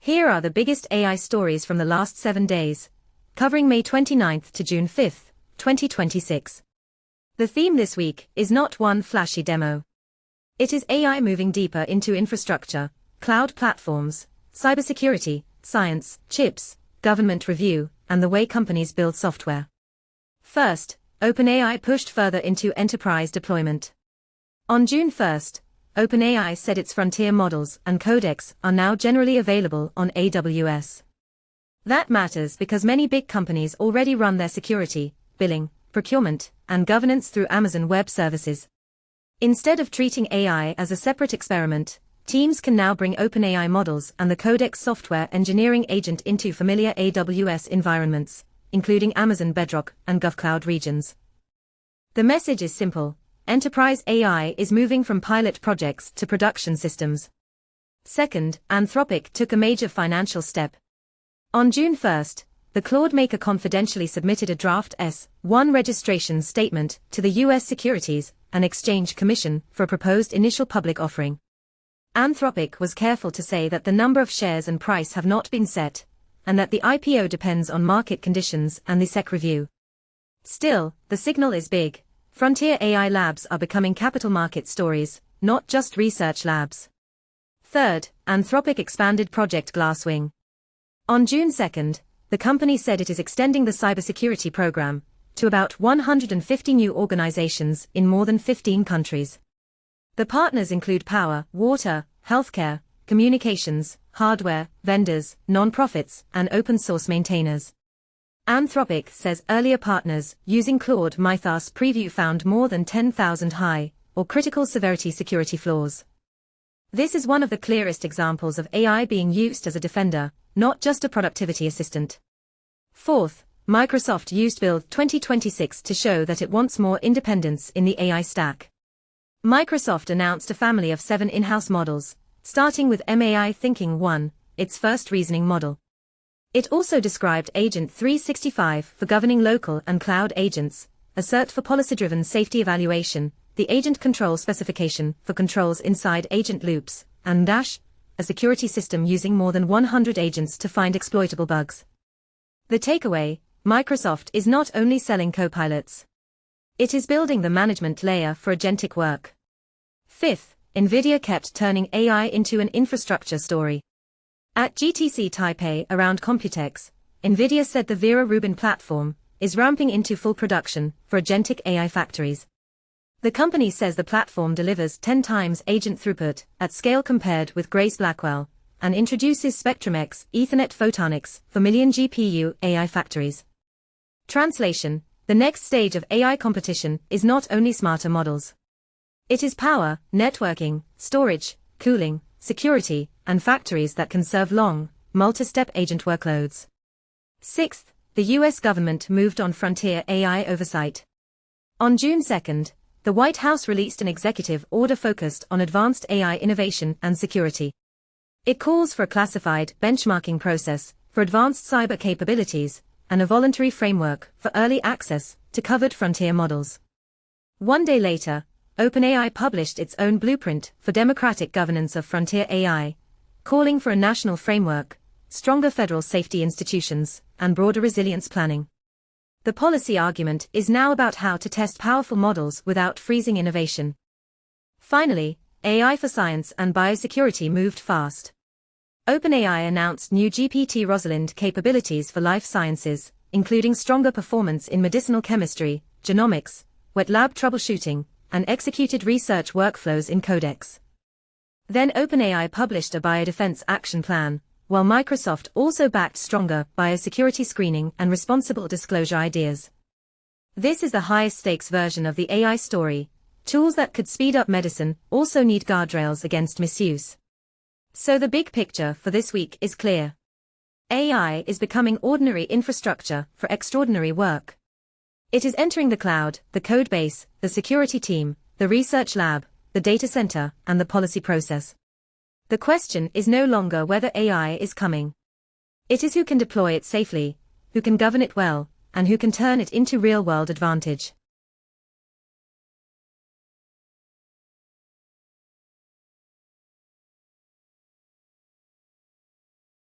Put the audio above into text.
Here are the biggest AI stories from the last 7 days, covering May 29th to June 5th, 2026. The theme this week is not one flashy demo. It is AI moving deeper into infrastructure, cloud platforms, cybersecurity, science, chips, government review, and the way companies build software. First, OpenAI pushed further into enterprise deployment. On June 1st, OpenAI said its frontier models and Codex are now generally available on AWS. That matters because many big companies already run their security, billing, procurement, and governance through Amazon Web Services. Instead of treating AI as a separate experiment, teams can now bring OpenAI models and the Codex software engineering agent into familiar AWS environments, including Amazon Bedrock and GovCloud regions. The message is simple: enterprise AI is moving from pilot projects to production systems. Second, Anthropic took a major financial step. On June 1st, the Claude maker confidentially submitted a draft S-1 registration statement to the U.S. Securities and Exchange Commission for a proposed initial public offering. Anthropic was careful to say that the number of shares and price have not been set, and that the IPO depends on market conditions and the SEC review. Still, the signal is big. Frontier AI labs are becoming capital market stories, not just research labs. Third, Anthropic expanded Project Glasswing. On June 2nd, the company said it is extending the cybersecurity program to about 150 new organizations in more than 15 countries. The partners include power, water, healthcare, communications, hardware, vendors, non-profits, and open-source maintainers. Anthropic says earlier partners using Claude Mythos preview found more than 10,000 high or critical severity security flaws. This is one of the clearest examples of AI being used as a defender, not just a productivity assistant. Fourth, Microsoft used Build 2026 to show that it wants more independence in the AI stack. Microsoft announced a family of 7 in-house models, starting with MAI Thinking 1, its first reasoning model. It also described Agent 365 for governing local and cloud agents, Assert for policy-driven safety evaluation, the agent control specification for controls inside agent loops, and Dash, a security system using more than 100 agents to find exploitable bugs. The takeaway: Microsoft is not only selling copilots. It is building the management layer for agentic work. Fifth, NVIDIA kept turning AI into an infrastructure story. At GTC Taipei around Computex, NVIDIA said the Vera Rubin platform is ramping into full production for agentic AI factories. The company says the platform delivers 10 times agent throughput at scale compared with Grace Blackwell, and introduces Spectrum-X Ethernet photonics for million GPU AI factories. Translation: the next stage of AI competition is not only smarter models. It is power, networking, storage, cooling, security, and factories that can serve long, multi-step agent workloads. Sixth, the U.S. government moved on frontier AI oversight. On June 2nd, the White House released an executive order focused on advanced AI innovation and security. It calls for a classified benchmarking process for advanced cyber capabilities and a voluntary framework for early access to covered frontier models. One day later, OpenAI published its own blueprint for democratic governance of frontier AI, calling for a national framework, stronger federal safety institutions, and broader resilience planning. The policy argument is now about how to test powerful models without freezing innovation. Finally, AI for science and biosecurity moved fast. OpenAI announced new GPT-Rosalind capabilities for life sciences, including stronger performance in medicinal chemistry, genomics, wet lab troubleshooting, and executed research workflows in Codex. Then OpenAI published a biodefense action plan, while Microsoft also backed stronger biosecurity screening and responsible disclosure ideas. This is the highest stakes version of the AI story. Tools that could speed up medicine also need guardrails against misuse. So the big picture for this week is clear. AI is becoming ordinary infrastructure for extraordinary work. It is entering the cloud, the code base, the security team, the research lab, the data center, and the policy process. The question is no longer whether AI is coming. It is who can deploy it safely, who can govern it well, and who can turn it into real-world advantage.